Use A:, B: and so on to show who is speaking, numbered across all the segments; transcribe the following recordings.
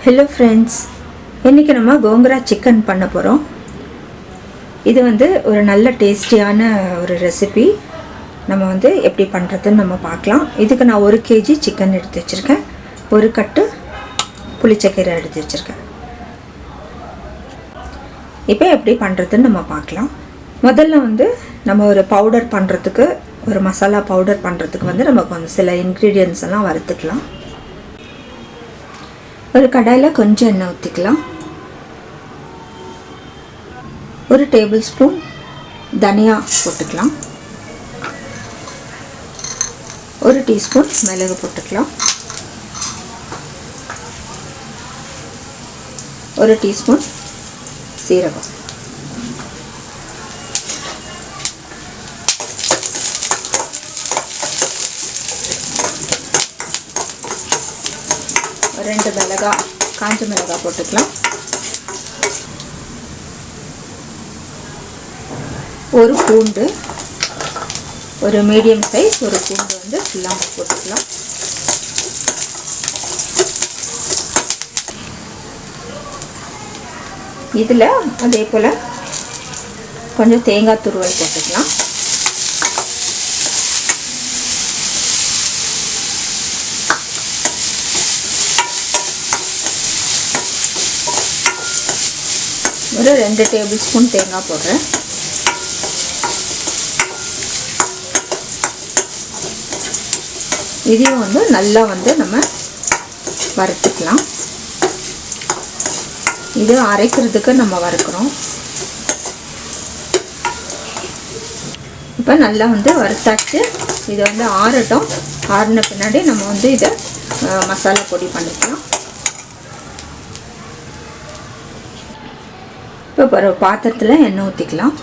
A: Hello friends, இன்றைக்கி நம்ம gongura chicken பண்ண போகிறோம். இது ஒரு நல்ல டேஸ்டியான ஒரு ரெசிபி. நம்ம எப்படி பண்ணுறதுன்னு நம்ம பார்க்கலாம். இதுக்கு நான் 1 kg சிக்கன் எடுத்து வச்சுருக்கேன். 1 கட்டு புளிச்சக்கீரை எடுத்து வச்சுருக்கேன். இப்போ எப்படி பண்ணுறதுன்னு நம்ம பார்க்கலாம். முதல்ல நம்ம ஒரு பவுடர் பண்ணுறதுக்கு, ஒரு மசாலா பவுடர் பண்ணுறதுக்கு நமக்கு சில இன்க்ரீடியன்ட்ஸ் எல்லாம் வறுத்துக்கலாம். ஒரு கடாயில் கொஞ்சம் எண்ணெய் ஊற்றிக்கலாம். 1 டேபிள் ஸ்பூன் தனியா போட்டுக்கலாம். 1 டீஸ்பூன் மிளகு போட்டுக்கலாம். 1 டீஸ்பூன் சீரகம். ரெண்டு மிளகாய், காஞ்ச மிளகாய் போட்டுக்கலாம். 1 பூண்டு, ஒரு மீடியம் சைஸ் ஒரு பூண்டு ஃபுல்லாக போட்டுக்கலாம். இதில் அதே போல் கொஞ்சம் தேங்காய் துருவல் போட்டுக்கலாம். ஒரு 2 டேபிள் ஸ்பூன் தேங்காய் போடுறேன். இதையும் நல்லா நம்ம வறுத்துக்கலாம். இது அரைக்கிறதுக்கு நம்ம வறுக்கிறோம். இப்போ நல்லா வறுத்தாச்சு. இது ஆறட்டும். ஆறின பின்னாடி நம்ம இதை மசாலா பொடி பண்ணிக்கலாம். இப்போ ஒரு பாத்திரத்தில் எண்ணெய் ஊற்றிக்கலாம்.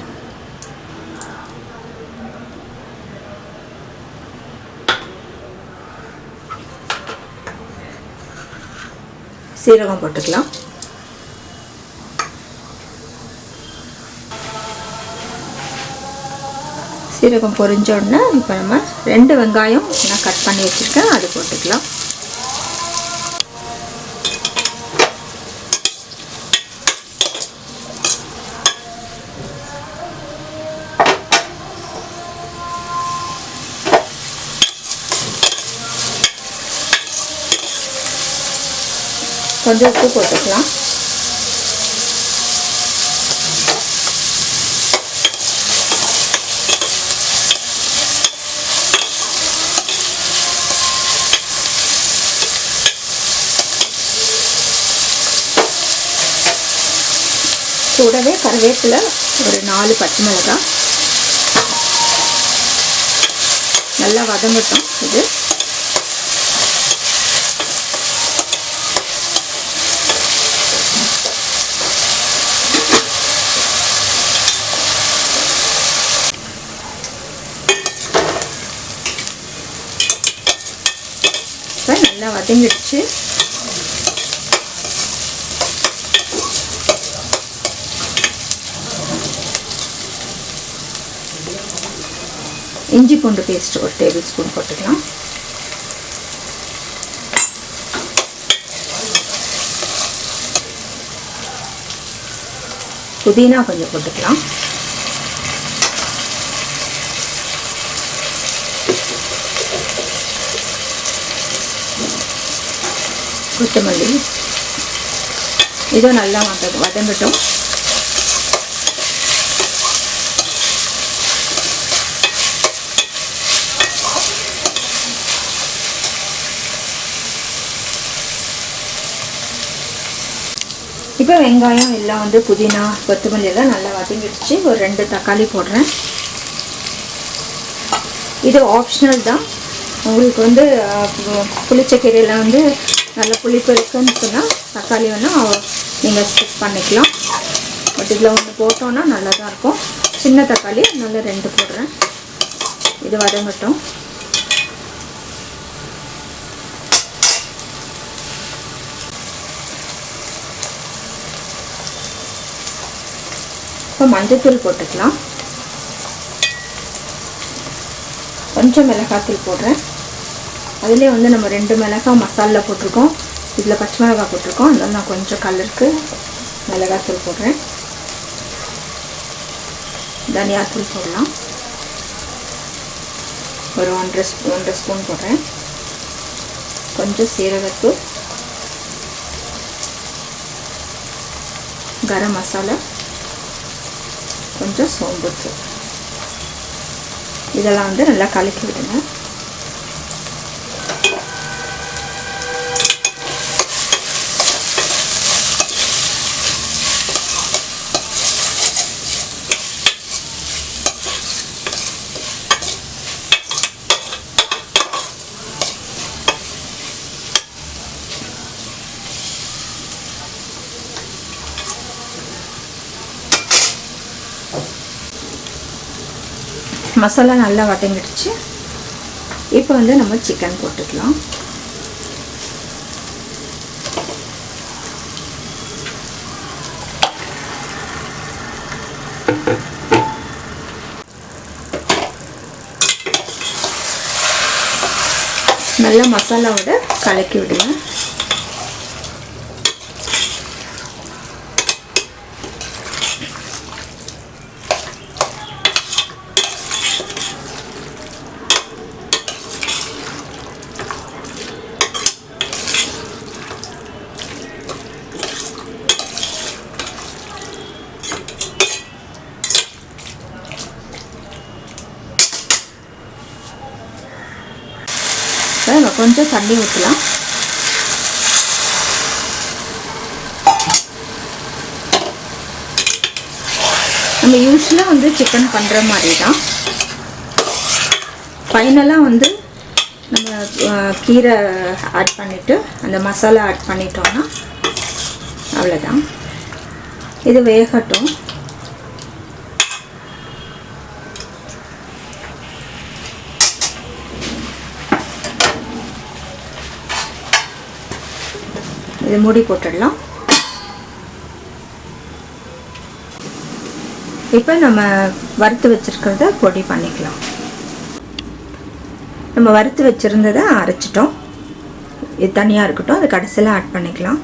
A: சீரகம் போட்டுக்கலாம். சீரகம் பொரிஞ்ச உடனே இப்போ நம்ம 2 வெங்காயம் நான் கட் பண்ணி வச்சுருக்கேன், அது போட்டுக்கலாம். கொஞ்சம் உப்பு போட்டுக்கலாம். கூடவே கருவேப்பிலை, ஒரு 4 பச்சை மிளகாய் நல்லா வதங்கட்டும். இது நல்லா வதங்கிடுச்சு. இஞ்சி பூண்டு பேஸ்ட் 1 டேபிள் ஸ்பூன் போட்டுக்கலாம். புதினா கொஞ்சம் போட்டுக்கலாம். கொத்தமல்லி, இதுவும் நல்லா வதங்கட்டும். இப்போ வெங்காயம் எல்லாம் புதினா கொத்தமல்லி எல்லாம் நல்லா வதங்கிடுச்சு. ஒரு 2 தக்காளி போடுறேன். இது ஆப்ஷனல் தான். உங்களுக்கு புளிச்சக்கீரையில் நல்ல புளிப்பு இருக்குன்னு சொன்னால் தக்காளி நீங்கள் ஸ்கிப் பண்ணிக்கலாம். பட் இதில் 1 போட்டோன்னா நல்லா தான் இருக்கும். சின்ன தக்காளி நல்லா 2 போடுறேன். இது வதங்கட்டும். இப்போ மஞ்சத்தூள் போட்டுக்கலாம். கொஞ்சம் மிளகாத்தூள் போடுறேன். அதிலே நம்ம 2 மிளகாய் மசாலா போட்டிருக்கோம். இதில் பச்சை மிளகாய் போட்டிருக்கோம், அதனால நான் கொஞ்சம் கலருக்கு மிளகாத்தூள் போடுறேன். தனியாத்தூள் போடலாம், ஒரு 1.5 ஸ்பூன் போடுறேன். கொஞ்சம் சீரகத்தூள், கரம் மசாலா, கொஞ்சம் சோம்புத்தூள். இதெல்லாம் வந்து நல்லா கலக்கி விடுங்க. மசாலா நல்லா வதங்கிடுச்சு. இப்போ வந்து நம்ம சிக்கன் போட்டுக்கலாம். நல்லா மசாலாவோட கலக்கி விடுங்க. நம்ம கொஞ்சம் தண்ணி ஊற்றலாம். நம்ம யூஸ்வலாக வந்து சிக்கன் பண்ணுற மாதிரி தான். ஃபைனலாக வந்து நம்ம கீரை ஆட் பண்ணிவிட்டு அந்த மசாலா ஆட் பண்ணிட்டோம்னா அவ்வளோதான். இது வேகட்டும். இது மூடி போட்டுடலாம். இப்போ நம்ம வறுத்து வச்சிருக்கிறத பொடி பண்ணிக்கலாம். நம்ம வறுத்து வச்சுருந்ததை அரைச்சிட்டோம், இது தனியாக இருக்கட்டும். அது கடைசியில் ஆட் பண்ணிக்கலாம்.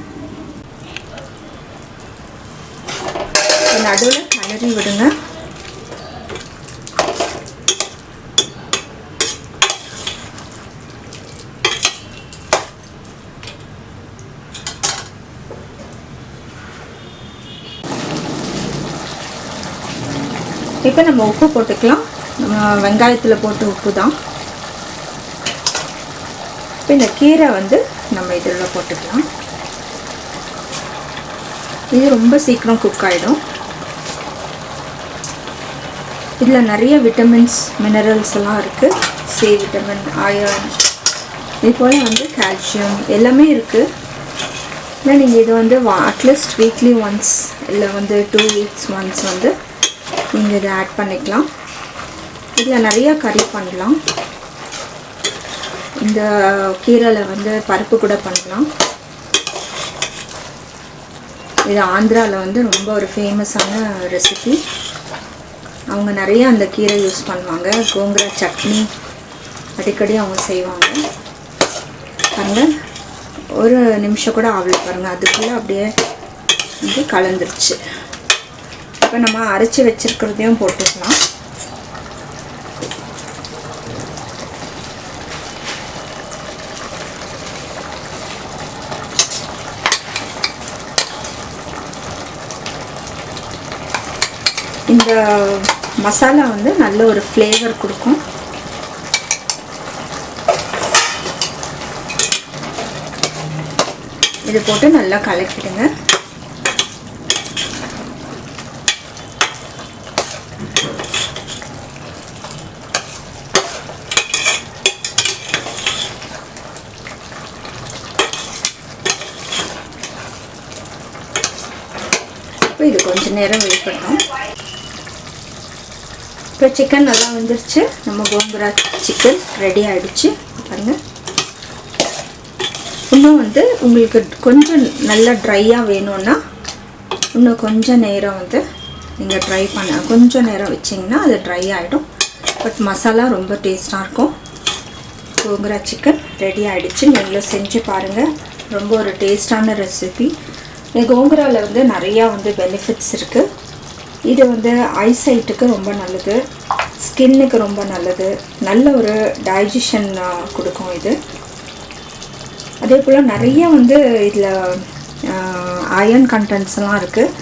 A: நடுவில் கலரி விடுங்க. இப்போ நம்ம உப்பு போட்டுக்கலாம். நம்ம வெங்காயத்தில் போட்டு உப்பு தான். இப்போ இந்த கீரை வந்து நம்ம இதில் போட்டுக்கலாம். இது ரொம்ப சீக்கிரம் குக் ஆகிடும். இதில் நிறைய விட்டமின்ஸ், மினரல்ஸ் எல்லாம் இருக்குது. சி விட்டமின், அயர்ன், இது போல் வந்து கால்சியம் எல்லாமே இருக்குது. இல்லை நீங்கள் இது வந்து அட்லீஸ்ட் வீக்லி ஒன்ஸ் இல்லை வந்து 2 weeks ஒன்ஸ் வந்து நீங்கள் இதை ஆட் பண்ணிக்கலாம். இதில் நிறைய கறி பண்ணலாம். இந்த கீரையில் வந்து பருப்பு கூட பண்ணலாம். இது ஆந்திராவில் வந்து ரொம்ப ஒரு ஃபேமஸான ரெசிபி. அவங்க நிறைய அந்த கீரை யூஸ் பண்ணுவாங்க. கோங்கரா சட்னி அடிக்கடி அவங்க செய்வாங்க. பாருங்கள், ஒரு நிமிஷம் கூட ஆகல பாருங்கள், அதுக்குள்ளே அப்படியே வந்து கலந்துருச்சு. இப்போ நம்ம அரைச்சி வச்சிருக்கிறதையும் போட்டுக்கலாம். இந்த மசாலா வந்து நல்ல ஒரு ஃப்ளேவர் கொடுக்கும். இது போட்டு நல்லா கலக்கிடுங்க. இது கொஞ்சம் நேரம் வெயிட் பண்ணோம். இப்போ சிக்கன் நல்லா வந்துருச்சு. நம்ம கோங்கரா சிக்கன் ரெடி ஆகிடுச்சு. பாருங்கள், இன்னும் வந்து உங்களுக்கு கொஞ்சம் நல்லா ட்ரையாக வேணும்னா இன்னும் கொஞ்சம் நேரம் வந்து நீங்கள் ட்ரை பண்ண கொஞ்சம் நேரம் வச்சிங்கன்னா அது ட்ரை ஆகிடும். பட் மசாலா ரொம்ப டேஸ்ட்டாக இருக்கும். கோங்கரா சிக்கன் ரெடி ஆகிடுச்சு. நீங்களும் செஞ்சு பாருங்கள். ரொம்ப ஒரு டேஸ்டான ரெசிபி. இந்த கோங்குராவில் வந்து நிறையா வந்து பெனிஃபிட்ஸ் இருக்குது. இது வந்து ஐசைட்டுக்கு ரொம்ப நல்லது, ஸ்கின்னுக்கு ரொம்ப நல்லது, நல்ல ஒரு டைஜஷன் கொடுக்கும் இது. அதே போல் நிறைய வந்து இதில் அயர்ன் கண்டென்ட்ஸ்லாம் இருக்குது.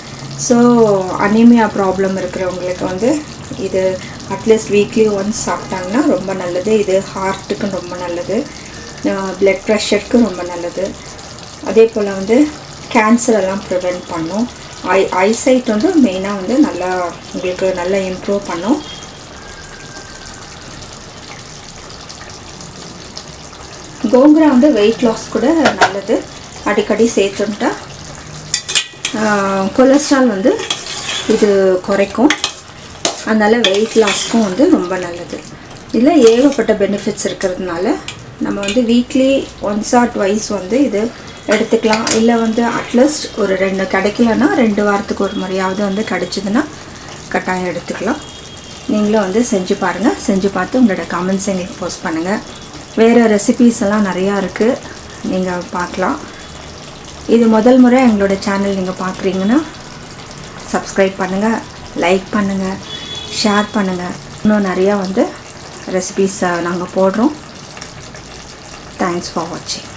A: ஸோ அனீமியா ப்ராப்ளம் இருக்கிறவங்களுக்கு வந்து இது அட்லீஸ்ட் வீக்லி ஒன்ஸ் சாப்பிட்டாங்கன்னா ரொம்ப நல்லது. இது ஹார்ட்டுக்கு ரொம்ப நல்லது, பிளட் ப்ரெஷருக்கு ரொம்ப நல்லது. அதே போல் வந்து கேன்சரெல்லாம் ப்ரிவெண்ட் பண்ணும். ஐசைட் வந்து மெயினாக வந்து நல்லா உங்களுக்கு நல்லா இம்ப்ரூவ் பண்ணும். கோங்குரா வந்து வெயிட் லாஸ் கூட நல்லது, அடிக்கடி சேர்த்துட்டா. கொலஸ்ட்ரால் வந்து இது குறைக்கும், அதனால் வெயிட் லாஸ்க்கும் வந்து ரொம்ப நல்லது. இதில் ஏகப்பட்ட பெனிஃபிட்ஸ் இருக்கிறதுனால நம்ம வந்து வீக்லி ஒன்ஸ் ஆர் ட்வைஸ் வந்து இது எடுத்துக்கலாம். இல்லை வந்து அட்லீஸ்ட் ஒரு 2 கிடைக்கலன்னா 2 வாரத்துக்கு ஒரு முறையாவது வந்து கிடைச்சிதுன்னா கட்டாயம் எடுத்துக்கலாம். நீங்களும் வந்து செஞ்சு பாருங்கள். செஞ்சு பார்த்து உங்களோட கமெண்ட்ஸ் எங்களுக்கு போஸ்ட் பண்ணுங்கள். வேறு ரெசிபீஸ் எல்லாம் நிறையா இருக்குது, நீங்கள் பார்க்கலாம். இது முதல் முறை எங்களோட சேனல் நீங்கள் பார்க்குறீங்கன்னா சப்ஸ்கிரைப் பண்ணுங்கள், லைக் பண்ணுங்கள், ஷேர் பண்ணுங்கள். இன்னும் நிறையா வந்து ரெசிபீஸ் நாங்கள் போடுறோம். தேங்க்ஸ் ஃபார் வாட்சிங்.